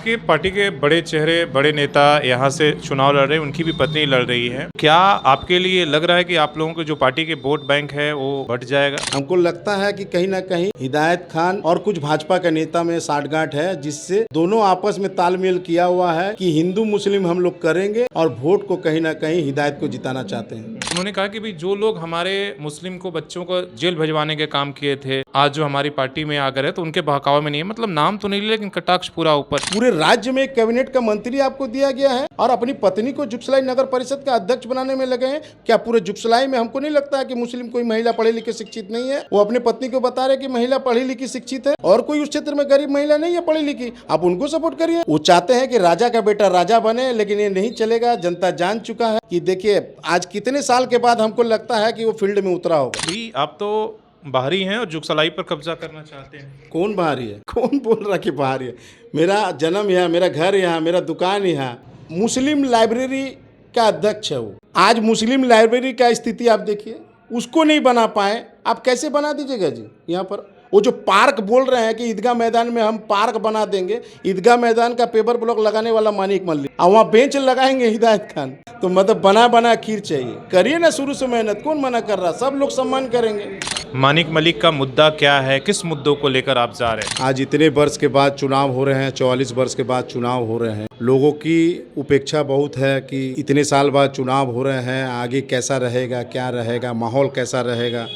कि पार्टी के बड़े चेहरे, बड़े नेता यहाँ से चुनाव लड़ रहे हैं, उनकी भी पत्नी लड़ रही है। क्या आपके लिए लग रहा है कि आप लोगों के जो पार्टी के वोट बैंक है वो बढ़ जाएगा? हमको लगता है कि कहीं ना कहीं हिदायत खान और कुछ भाजपा के नेता में साठगांठ है, जिससे दोनों आपस में तालमेल किया हुआ है कि हिंदू मुस्लिम हम लोग करेंगे और वोट को कहीं ना कहीं हिदायत को जिताना चाहते हैं। उन्होंने कहा कि भाई जो लोग हमारे मुस्लिम को बच्चों को जेल भिजवाने के काम किए थे, आज जो हमारी पार्टी में आ गए तो उनके बहकावे में नहीं है। मतलब नाम तो नहीं लिया, लेकिन कटाक्ष पूरा ऊपर। पूरे राज्य में एक कैबिनेट का मंत्री आपको दिया गया है और अपनी पत्नी को जुगसलाई नगर परिषद का अध्यक्ष बनाने में लगे हैं। क्या पूरे जुगसलाई में हमको नहीं लगता है कि मुस्लिम कोई महिला पढ़ी लिखी शिक्षित नहीं है? वो अपनी पत्नी को बता रहे कि महिला पढ़ी लिखी शिक्षित है और कोई उस क्षेत्र में गरीब महिला नहीं है पढ़ी लिखी, आप उनको सपोर्ट करिए। वो चाहते हैं कि राजा का बेटा राजा बने, लेकिन ये नहीं चलेगा। जनता जान चुका है कि देखिए आज कितने साल के बाद हमको लगता है कि वो फील्ड में उतरा होगा। भाई आप तो बाहरी हैं और जुगसलाई पर कब्जा करना चाहते हैं। कौन बाहरी है? कौन बोल रहा कि बाहरी है? मेरा जन्म यहाँ, मेरा घर यहाँ, मेरा दुकान यहाँ। मुस्लिम लाइब्रेरी का अध्यक्ष है वो। आज मुस्लिम लाइब्रेरी का स्थिति आप देखिए, उसको नहीं बना पाए, आप कैसे बना दीजिएगा जी? यहाँ पर वो जो पार्क बोल रहे हैं कि ईदगाह मैदान में हम पार्क बना देंगे, ईदगाह मैदान का पेपर ब्लॉक लगाने वाला मानिक मल्लिक और वहाँ बेंच लगाएंगे हिदायत खान। तो मतलब बना बना खीर चाहिए, करिए ना शुरू से मेहनत, कौन मना कर रहा? सब लोग सम्मान करेंगे। मानिक मलिक का मुद्दा क्या है, किस मुद्दों को लेकर आप जा रहे हैं? आज इतने वर्ष के बाद चुनाव हो रहे हैं, 44 वर्ष के बाद चुनाव हो रहे हैं। लोगों की उपेक्षा बहुत है कि इतने साल बाद चुनाव हो रहे हैं, आगे कैसा रहेगा, क्या रहेगा, माहौल कैसा रहेगा।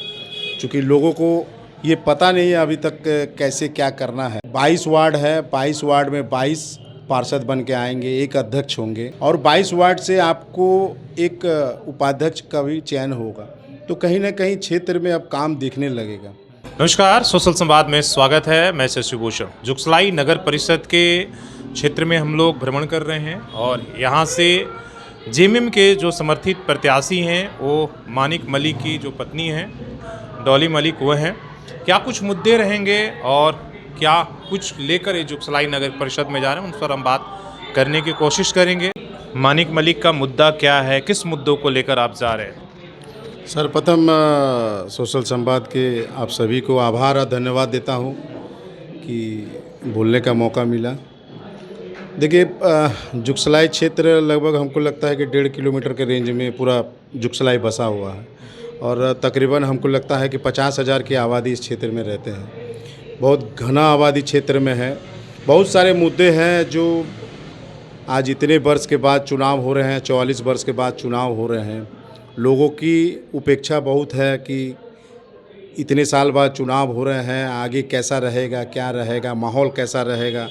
चूँकि लोगों को ये पता नहीं है अभी तक कैसे क्या करना है। 22 वार्ड है, 22 वार्ड में 22 पार्षद बन के आएंगे, एक अध्यक्ष होंगे और 22 वार्ड से आपको एक उपाध्यक्ष का भी चयन होगा। तो कहीं ना कहीं क्षेत्र में अब काम दिखने लगेगा। नमस्कार, सोशल संवाद में स्वागत है। मैं शशिभूषण। जुगसलाई नगर परिषद के क्षेत्र में हम लोग भ्रमण कर रहे हैं और यहाँ से जेएमएम के जो समर्थित प्रत्याशी हैं वो मानिक मलिक की जो पत्नी हैं डॉली मलिक वो हैं। क्या कुछ मुद्दे रहेंगे और क्या कुछ लेकर ये जुगसलाई नगर परिषद में जा रहे हैं, उन पर हम बात करने की कोशिश करेंगे। मानिक मलिक का मुद्दा क्या है, किस मुद्दों को लेकर आप जा रहे हैं? सर्वप्रथम सोशल संवाद के आप सभी को आभार और धन्यवाद देता हूं कि बोलने का मौका मिला। देखिए जुगसलाई क्षेत्र लगभग हमको लगता है कि 1.5 किलोमीटर के रेंज में पूरा जुगसलाई बसा हुआ है और तकरीबन हमको लगता है कि 50,000 की आबादी इस क्षेत्र में रहते हैं। बहुत घना आबादी क्षेत्र में है। बहुत सारे मुद्दे हैं जो आज इतने वर्ष के बाद चुनाव हो रहे हैं, 44 वर्ष के बाद चुनाव हो रहे हैं। लोगों की उपेक्षा बहुत है कि इतने साल बाद चुनाव हो रहे हैं, आगे कैसा रहेगा, क्या रहेगा, माहौल कैसा रहेगा।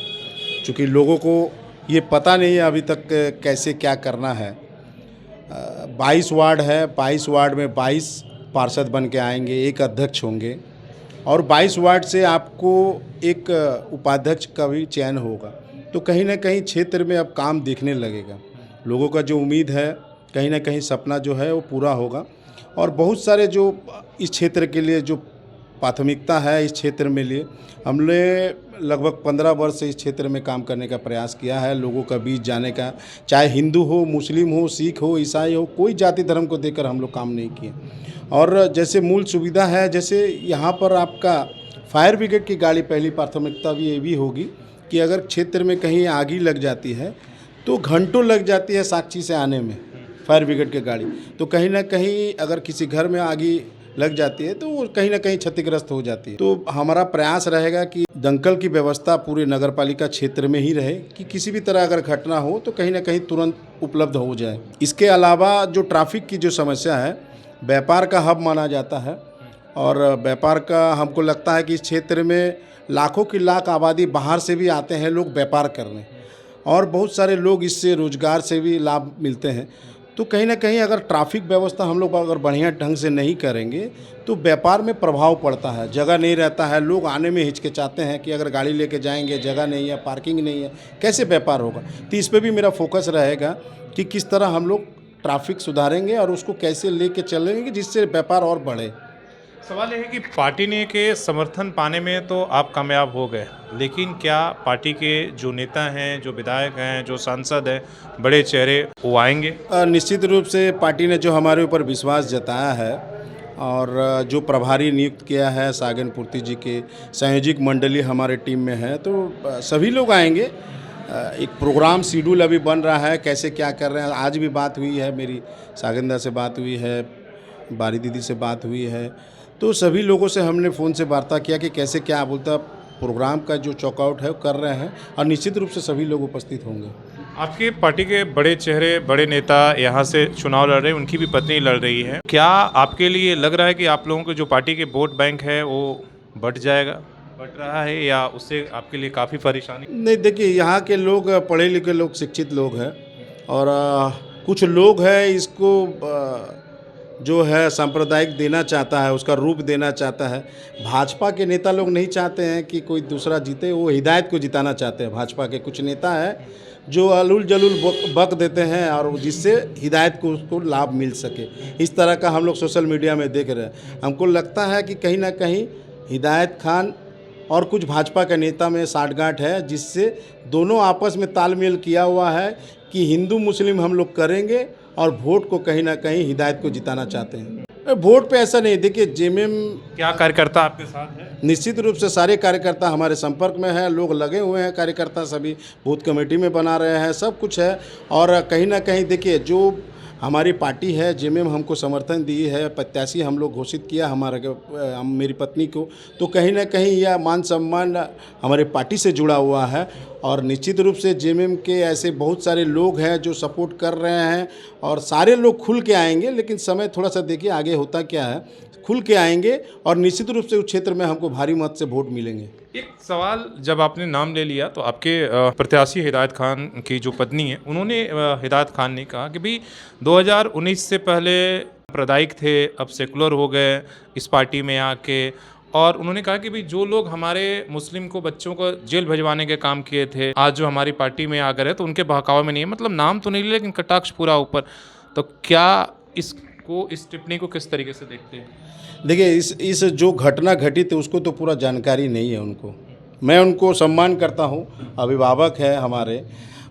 चूँकि लोगों को ये पता नहीं है अभी तक कैसे क्या करना है। 22 वार्ड है, 22 वार्ड में 22 पार्षद बन के आएंगे, एक अध्यक्ष होंगे और 22 वार्ड से आपको एक उपाध्यक्ष का भी चयन होगा। तो कहीं ना कहीं क्षेत्र में अब काम दिखने लगेगा। लोगों का जो उम्मीद है, कहीं ना कहीं सपना जो है वो पूरा होगा और बहुत सारे जो इस क्षेत्र के लिए जो प्राथमिकता है इस क्षेत्र में लिए, हमने लगभग 15 वर्ष से इस क्षेत्र में काम करने का प्रयास किया है। लोगों का बीच जाने का, चाहे हिंदू हो, मुस्लिम हो, सिख हो, ईसाई हो, कोई जाति धर्म को देकर हम लोग काम नहीं किए। और जैसे मूल सुविधा है, जैसे यहाँ पर आपका फायर ब्रिगेड की गाड़ी पहली प्राथमिकता भी ये भी होगी कि अगर क्षेत्र में कहीं आग लग जाती है तो घंटों लग जाती है साक्षी से आने में फायर ब्रिगेड की गाड़ी। तो कहीं ना कहीं अगर किसी घर में आग लग जाती है तो वो कहीं ना कहीं क्षतिग्रस्त हो जाती है। तो हमारा प्रयास रहेगा कि दंकल की व्यवस्था पूरे नगरपालिका क्षेत्र में ही रहे कि किसी भी तरह अगर घटना हो तो कहीं ना कहीं तुरंत उपलब्ध हो जाए। इसके अलावा जो ट्रैफिक की जो समस्या है, व्यापार का हब माना जाता है और व्यापार का हमको लगता है कि इस क्षेत्र में लाखों की लाख आबादी बाहर से भी आते हैं लोग व्यापार करने और बहुत सारे लोग इससे रोजगार से भी लाभ मिलते हैं। तो कहीं ना कहीं अगर ट्रैफिक व्यवस्था हम लोग अगर बढ़िया ढंग से नहीं करेंगे तो व्यापार में प्रभाव पड़ता है। जगह नहीं रहता है, लोग आने में हिचकिचाते हैं कि अगर गाड़ी लेके जाएंगे, जगह नहीं है, पार्किंग नहीं है, कैसे व्यापार होगा। तो इस पर भी मेरा फोकस रहेगा कि किस तरह हम लोग ट्रैफिक सुधारेंगे और उसको कैसे लेके चलेंगे जिससे व्यापार और बढ़े। सवाल यह है कि पार्टी ने के समर्थन पाने में तो आप कामयाब हो गए, लेकिन क्या पार्टी के जो नेता हैं, जो विधायक हैं, जो सांसद हैं, बड़े चेहरे वो आएंगे? निश्चित रूप से पार्टी ने जो हमारे ऊपर विश्वास जताया है और जो प्रभारी नियुक्त किया है सागन पूर्ति जी के, संयोजक मंडली हमारे टीम में है, तो सभी लोग आएंगे। एक प्रोग्राम शेड्यूल अभी बन रहा है, कैसे क्या कर रहे हैं। आज भी बात हुई है, मेरी सागिंदा से बात हुई है, बारी दीदी से बात हुई है, तो सभी लोगों से हमने फ़ोन से वार्ता किया कि कैसे क्या बोलता प्रोग्राम का जो चॉकआउट है वो कर रहे हैं और निश्चित रूप से सभी लोग उपस्थित होंगे। आपकी पार्टी के बड़े चेहरे, बड़े नेता यहाँ से चुनाव लड़ रहे हैं, उनकी भी पत्नी लड़ रही है। क्या आपके लिए लग रहा है कि आप लोगों के जो पार्टी के वोट बैंक है वो बढ़ जाएगा, बढ़ रहा है, या उससे आपके लिए काफ़ी परेशानी? नहीं, देखिए यहाँ के लोग पढ़े लिखे लोग, शिक्षित लोग हैं और कुछ लोग हैं इसको जो है सांप्रदायिक देना चाहता है, उसका रूप देना चाहता है। भाजपा के नेता लोग नहीं चाहते हैं कि कोई दूसरा जीते, वो हिदायत को जिताना चाहते हैं। भाजपा के कुछ नेता हैं जो अलूल जलूल बक देते हैं और जिससे हिदायत को उसको लाभ मिल सके। इस तरह का हम लोग सोशल मीडिया में देख रहे हैं। हमको लगता है कि कहीं ना कहीं हिदायत खान और कुछ भाजपा के नेता में साठगांठ है, जिससे दोनों आपस में तालमेल किया हुआ है कि हिंदू मुस्लिम हम लोग करेंगे और वोट को कहीं ना कहीं हिदायत को जिताना चाहते हैं। वोट पे ऐसा नहीं, देखिए जेएमएम क्या कार्यकर्ता आपके साथ है? निश्चित रूप से सारे कार्यकर्ता हमारे संपर्क में हैं, लोग लगे हुए हैं, कार्यकर्ता सभी बूथ कमेटी में बना रहे हैं, सब कुछ है। और कहीं ना कहीं देखिए जो हमारी पार्टी है जेएमएम हमको समर्थन दी है, प्रत्याशी हम लोग घोषित किया मेरी पत्नी को, तो कहीं ना कहीं यह मान सम्मान हमारे पार्टी से जुड़ा हुआ है। और निश्चित रूप से जेएमएम के ऐसे बहुत सारे लोग हैं जो सपोर्ट कर रहे हैं और सारे लोग खुल के आएंगे, लेकिन समय थोड़ा सा देखिए आगे होता क्या है, खुल के आएंगे और निश्चित रूप से उस क्षेत्र में हमको भारी मत से वोट मिलेंगे। एक सवाल, जब आपने नाम ले लिया तो आपके प्रत्याशी हिदायत खान की जो पत्नी है, उन्होंने हिदायत खान ने कहा कि भाई 2019 से पहले सांप्रदायिक थे, अब सेकुलर हो गए इस पार्टी में आके, और उन्होंने कहा कि भाई जो लोग हमारे मुस्लिम को बच्चों को जेल भिजवाने के काम किए थे, आज जो हमारी पार्टी में आ गए तो उनके बहकावे में नहीं है। मतलब नाम तो नहीं लिया लेकिन कटाक्ष पूरा ऊपर। तो क्या इस टिप्पणी को किस तरीके से देखते हैं? देखिए इस जो घटना घटित है उसको तो पूरा जानकारी नहीं है उनको। मैं उनको सम्मान करता हूँ, अभिभावक है हमारे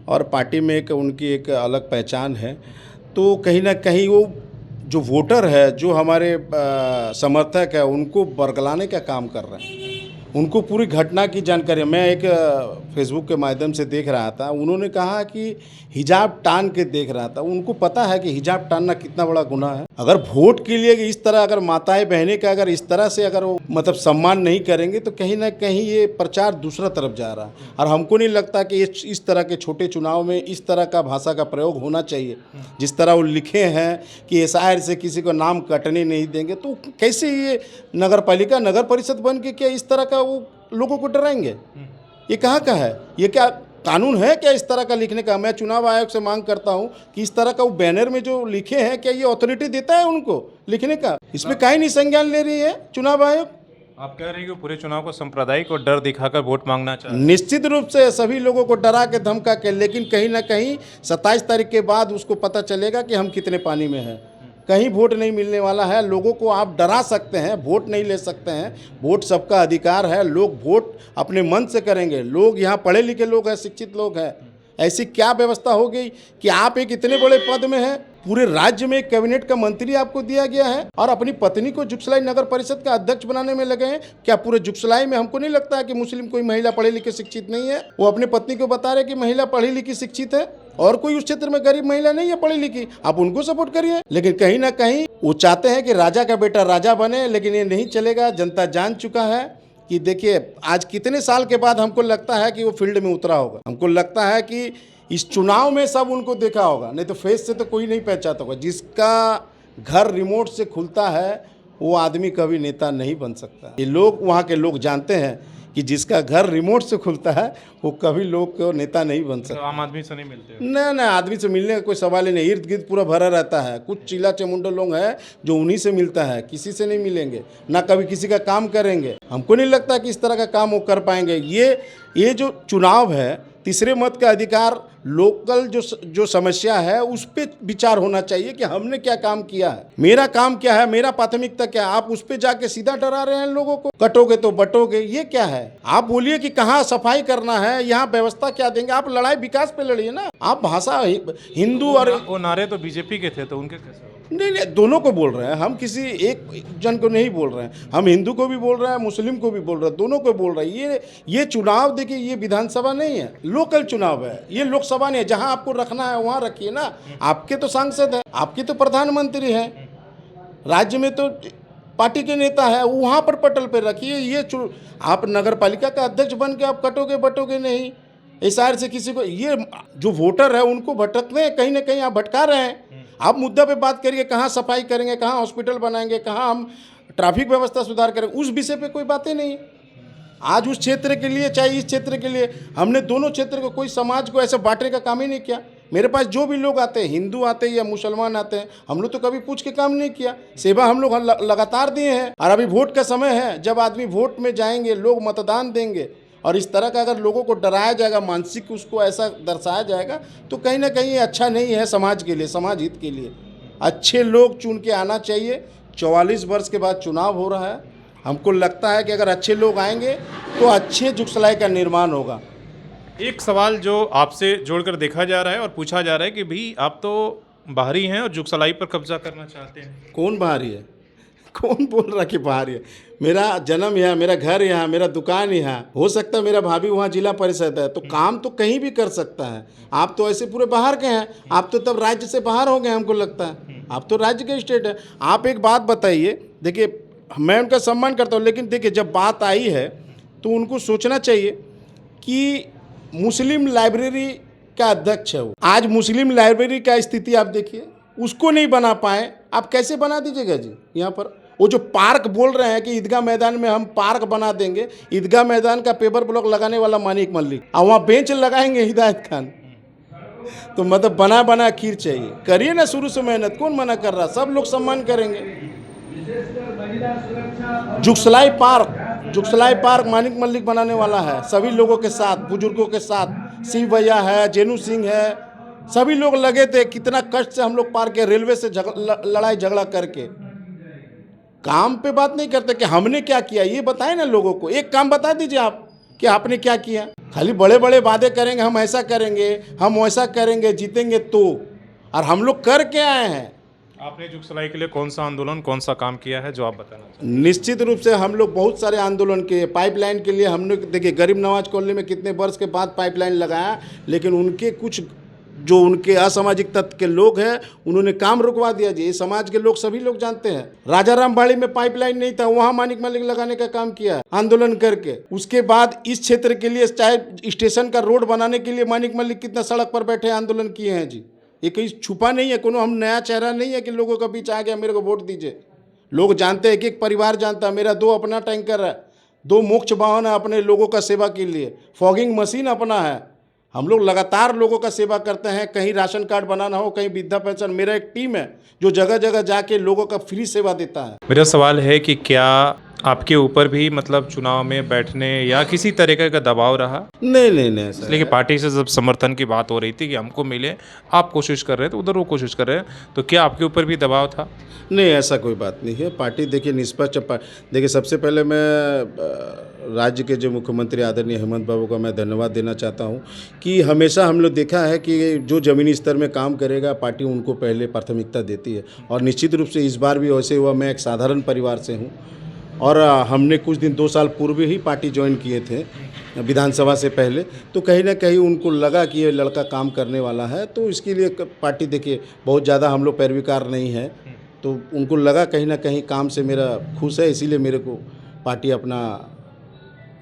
और पार्टी में एक उनकी एक अलग पहचान है। तो कहीं ना कहीं वो जो वोटर है, जो हमारे समर्थक है, उनको बरगलाने का काम कर रहे हैं। उनको पूरी घटना की जानकारी, मैं एक फेसबुक के माध्यम से देख रहा था, उन्होंने कहा कि हिजाब टान के देख रहा था। उनको पता है कि हिजाब टानना कितना बड़ा गुनाह है। अगर वोट के लिए इस तरह अगर माताएं बहनें का अगर इस तरह से अगर वो मतलब सम्मान नहीं करेंगे तो कहीं ना कहीं ये प्रचार दूसरा तरफ जा रहा है। और हमको नहीं लगता कि इस तरह के छोटे चुनाव में इस तरह का भाषा का प्रयोग होना चाहिए। जिस तरह वो लिखे हैं कि एसआईआर से किसी को नाम कटने नहीं देंगे, तो कैसे ये नगर पालिका नगर परिषद बन के क्या इस तरह का वो लोगों को डराएंगे? ये कहाँ का है? ये क्या कानून है क्या इस तरह का लिखने का? मैं चुनाव आयोग से मांग करता हूं कि इस तरह का वो बैनर में जो लिखे हैं, क्या ये अथॉरिटी देता है उनको लिखने का? इसमें काहे नहीं संज्ञान ले रही है चुनाव आयोग? आप कह रहे हैं कि पूरे चुनाव को सांप्रदायिक और डर दिखाकर वोट मांगना चाह रहे हैं? निश्चित रूप से सभी लोगों को डरा के धमका के, लेकिन कहीं ना कहीं 27 तारीख के बाद उसको पता चलेगा कि हम कितने पानी में हैं। कहीं वोट नहीं मिलने वाला है। लोगों को आप डरा सकते हैं, वोट नहीं ले सकते हैं। वोट सबका अधिकार है, लोग वोट अपने मन से करेंगे। लोग यहाँ पढ़े लिखे लोग हैं, शिक्षित लोग हैं। ऐसी क्या व्यवस्था हो गई कि आप एक इतने बड़े पद में हैं, पूरे राज्य में एक कैबिनेट का मंत्री आपको दिया गया है और अपनी पत्नी को जुगसलाई नगर परिषद का अध्यक्ष बनाने में लगे हैं। क्या पूरे जुगसलाई में हमको नहीं लगता है कि मुस्लिम कोई महिला पढ़े लिखे शिक्षित नहीं है? वो अपनी पत्नी को बता रहे कि महिला पढ़ी लिखी शिक्षित है और कोई उस क्षेत्र में गरीब महिला नहीं है पढ़ी लिखी, आप उनको सपोर्ट करिए। लेकिन कहीं ना कहीं वो चाहते हैं कि राजा का बेटा राजा बने, लेकिन ये नहीं चलेगा। जनता जान चुका है कि देखिए आज कितने साल के बाद हमको लगता है कि वो फील्ड में उतरा होगा। हमको लगता है कि इस चुनाव में सब उनको देखा होगा, नहीं तो फेस से तो कोई नहीं पहचानता होगा। जिसका घर रिमोट से खुलता है वो आदमी कभी नेता नहीं बन सकता। ये लोग वहाँ के लोग जानते हैं कि जिसका घर रिमोट से खुलता है वो कभी लोग को नेता नहीं बन सकता। तो आम आदमी से नहीं मिलते? नहीं, आदमी से मिलने का कोई सवाल ही नहीं। इर्द गिर्द पूरा भरा रहता है। कुछ चिल्ला चमुंडा लोग हैं जो उन्हीं से मिलता है, किसी से नहीं मिलेंगे, ना कभी किसी का काम करेंगे। हमको नहीं लगता कि इस तरह का काम वो कर पाएंगे। ये जो चुनाव है, तीसरे मत का अधिकार, लोकल जो समस्या है उस पर विचार होना चाहिए कि हमने क्या काम किया है, मेरा काम क्या है, मेरा प्राथमिकता क्या है। आप उस पर जाके सीधा डरा रहे हैं लोगों को, कटोगे तो बटोगे, ये क्या है? आप बोलिए कि कहाँ सफाई करना है, यहाँ व्यवस्था क्या देंगे। आप लड़ाई विकास पे लड़िए ना। आप भाषा हिंदू और वो नारे तो बीजेपी के थे, तो उनके कैसे? नहीं नहीं, दोनों को बोल रहे हैं हम, किसी एक जन को नहीं बोल रहे हैं हम। हिंदू को भी बोल रहे हैं, मुस्लिम को भी बोल रहे हैं, दोनों को बोल रहे हैं। ये चुनाव देखिए, ये विधानसभा नहीं है, लोकल चुनाव है, ये लोकसभा नहीं है। जहां आपको रखना है वहां रखिए ना। आपके तो सांसद है, आपके तो प्रधानमंत्री हैं, राज्य में तो पार्टी के नेता है, वहाँ पर पटल पर रखिए। आप नगर पालिका का अध्यक्ष बन के आप कटोगे बटोगे नहीं। इस शहर से किसी को, ये जो वोटर है उनको भटकते हैं, कहीं ना कहीं आप भटका रहे हैं। आप मुद्दा पे बात करिए, कहाँ सफाई करेंगे, कहाँ हॉस्पिटल बनाएंगे, कहाँ हम ट्रैफिक व्यवस्था सुधार करेंगे, उस विषय पे कोई बातें नहीं। आज उस क्षेत्र के लिए चाहे इस क्षेत्र के लिए, हमने दोनों क्षेत्र को, कोई समाज को ऐसे बांटने का काम ही नहीं किया। मेरे पास जो भी लोग आते हैं, हिंदू आते हैं या मुसलमान आते हैं, हम लोग तो कभी पूछ के काम नहीं किया। सेवा हम लोग लगातार दिए हैं। और अभी वोट का समय है, जब आदमी वोट में जाएंगे, लोग मतदान देंगे, और इस तरह का अगर लोगों को डराया जाएगा, मानसिक उसको ऐसा दर्शाया जाएगा, तो कहीं ना कहीं अच्छा नहीं है समाज के लिए, समाज हित के लिए। अच्छे लोग चुन के आना चाहिए। 44 वर्ष के बाद चुनाव हो रहा है, हमको लगता है कि अगर अच्छे लोग आएंगे तो अच्छे जुगसलाई का निर्माण होगा। एक सवाल जो आपसे जोड़कर देखा जा रहा है और पूछा जा रहा है कि भाई आप तो बाहरी हैं और जुगसलाई पर कब्जा करना चाहते हैं। कौन बाहरी है? कौन बोल रहा कि बाहरी है? मेरा जन्म यहाँ, मेरा घर यहाँ, मेरा दुकान यहाँ। हो सकता है मेरा भाभी वहाँ जिला परिषद है, तो काम तो कहीं भी कर सकता है। आप तो ऐसे पूरे बाहर के हैं, आप तो तब राज्य से बाहर हो गए, हमको लगता है। आप तो राज्य के स्टेट है। आप एक बात बताइए, देखिए मैं उनका सम्मान करता हूँ, लेकिन देखिए जब बात आई है तो उनको सोचना चाहिए कि मुस्लिम लाइब्रेरी का अध्यक्ष है वो। आज मुस्लिम लाइब्रेरी का स्थिति आप देखिए, उसको नहीं बना पाए, आप कैसे बना दीजिएगा जी? यहाँ पर वो जो पार्क बोल रहे हैं कि ईदगाह मैदान में हम पार्क बना देंगे, ईदगाह मैदान का पेपर ब्लॉक लगाने वाला मानिक मल्लिक, और वहाँ बेंच लगाएंगे हिदायत खान। तो मतलब बना खीर चाहिए। करिए ना शुरू से मेहनत, कौन मना कर रहा? सब लोग सम्मान करेंगे। जुगसलाई पार्क मानिक मल्लिक बनाने वाला है, सभी लोगों के साथ, बुजुर्गों के साथ। शिव भैया है, जेनू सिंह है, सभी लोग लगे थे। कितना कष्ट से हम लोग पार के, रेलवे से लड़ाई झगड़ा करके। काम पे बात नहीं करते कि हमने क्या किया, ये बताएं ना लोगों को। एक काम बता दीजिए आप कि आपने क्या किया। खाली बड़े बड़े वादे करेंगे, हम ऐसा करेंगे, हम वैसा करेंगे, जीतेंगे तो। और हम लोग कर के आए हैं। आपने जुगसलाई के लिए कौन सा आंदोलन, कौन सा काम किया है जो आप बताना चाहते हैं? निश्चित रूप से हम लोग बहुत सारे आंदोलन किए। पाइपलाइन के लिए हमने, देखिए गरीब नवाज कॉलोनी में कितने वर्ष के बाद पाइपलाइन लगाया, लेकिन उनके कुछ जो उनके असामाजिक तत्व के लोग हैं, उन्होंने काम रुकवा दिया जी। ये समाज के लोग सभी लोग जानते हैं। राजाराम बाड़ी में पाइपलाइन नहीं था, वहाँ मानिक मल्लिक लगाने का काम किया आंदोलन करके। उसके बाद इस क्षेत्र के लिए, चाहे स्टेशन का रोड बनाने के लिए, मानिक मल्लिक कितना सड़क पर बैठे आंदोलन किए हैं जी। ये कहीं छुपा नहीं है, कोनो हम नया चेहरा नहीं है कि लोगों के बीच आ गया मेरे को वोट दीजिए। लोग जानते हैं, एक परिवार जानता है। मेरा 2 अपना टैंकर है, 2 मोक्ष वाहन है अपने लोगों का सेवा के लिए, फॉगिंग मशीन अपना है। हम लोग लगातार लोगों का सेवा करते हैं। कहीं राशन कार्ड बनाना हो, कहीं वृद्धा पेंशन। मेरा एक टीम है जो जगह जगह जाके लोगों का फ्री सेवा देता है। मेरा सवाल है कि क्या आपके ऊपर भी मतलब चुनाव में बैठने या किसी तरीके का दबाव रहा? नहीं सर। इसलिए कि पार्टी से जब समर्थन की बात हो रही थी कि हमको मिले, आप कोशिश कर रहे थे, उधर वो कोशिश कर रहे हैं, तो क्या आपके ऊपर भी दबाव था? नहीं, ऐसा कोई बात नहीं है। पार्टी देखिए निष्पक्ष। देखिए सबसे पहले मैं राज्य के जो मुख्यमंत्री आदरणीय हेमंत बाबू का मैं धन्यवाद देना चाहता हूं कि हमेशा हम लोग देखा है कि जो ज़मीनी स्तर में काम करेगा, पार्टी उनको पहले प्राथमिकता देती है। और निश्चित रूप से इस बार भी वैसे हुआ। मैं एक साधारण परिवार से हूँ और हमने कुछ दिन 2 साल पूर्व ही पार्टी ज्वाइन किए थे विधानसभा से पहले। तो कहीं ना कहीं उनको लगा कि ये लड़का काम करने वाला है, तो इसके लिए पार्टी देखिए बहुत ज़्यादा हम लोग पैरवीकार नहीं है, तो उनको लगा कहीं ना कहीं काम से मेरा खुश है, इसीलिए मेरे को पार्टी अपना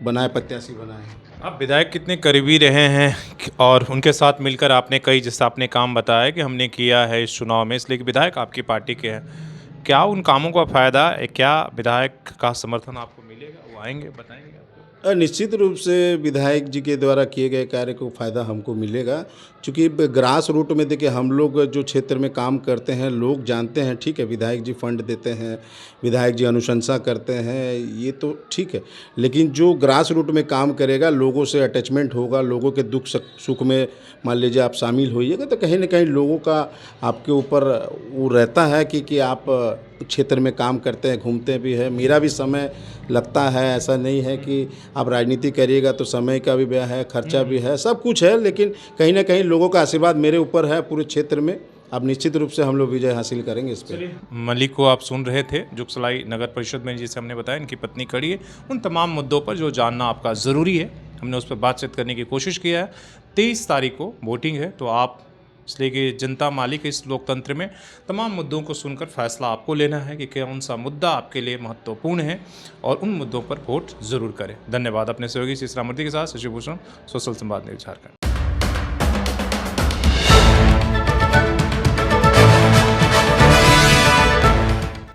बनाए, प्रत्याशी बनाए। आप विधायक कितने करीबी रहे हैं और उनके साथ मिलकर आपने कई, जैसा आपने काम बताया कि हमने किया है इस चुनाव में, इसलिए कि विधायक आपकी पार्टी के हैं, क्या उन कामों का फ़ायदा, क्या विधायक का समर्थन आपको मिलेगा? वो आएंगे, बताएंगे आपको? निश्चित रूप से विधायक जी के द्वारा किए गए कार्य को फ़ायदा हमको मिलेगा, क्योंकि ग्रास रूट में देखिए हम लोग जो क्षेत्र में काम करते हैं, लोग जानते हैं। ठीक है, विधायक जी फंड देते हैं, विधायक जी अनुशंसा करते हैं, ये तो ठीक है, लेकिन जो ग्रास रूट में काम करेगा, लोगों से अटैचमेंट होगा, लोगों के दुख सुख में मान लीजिए आप शामिल होइएगा, तो कहीं ना कहीं लोगों का आपके ऊपर वो रहता है कि आप क्षेत्र में काम करते हैं, घूमते भी हैं। मेरा भी समय लगता है, ऐसा नहीं है कि आप राजनीति करिएगा तो समय का भी व्यय है, खर्चा भी है, सब कुछ है, लेकिन कहीं ना कहीं लोगों का आशीर्वाद मेरे ऊपर है पूरे क्षेत्र में। अब निश्चित रूप से हम लोग विजय हासिल करेंगे इस पर। मलिक को आप सुन रहे थे, जुगसलाई नगर परिषद में जिसे हमने बताया इनकी पत्नी खड़ी है। उन तमाम मुद्दों पर जो जानना आपका ज़रूरी है हमने उस पर बातचीत करने की कोशिश किया है। 23 तारीख को वोटिंग है, तो आप इसलिए कि जनता मालिक है इस लोकतंत्र में, तमाम मुद्दों को सुनकर फैसला आपको लेना है कि कौन सा मुद्दा आपके लिए महत्वपूर्ण है और उन मुद्दों पर वोट ज़रूर करें। धन्यवाद। अपने सहयोगी शिशिरा मूर्ति के साथ शशि भूषण, सोशल संवाद न्यूज़ झारखंड।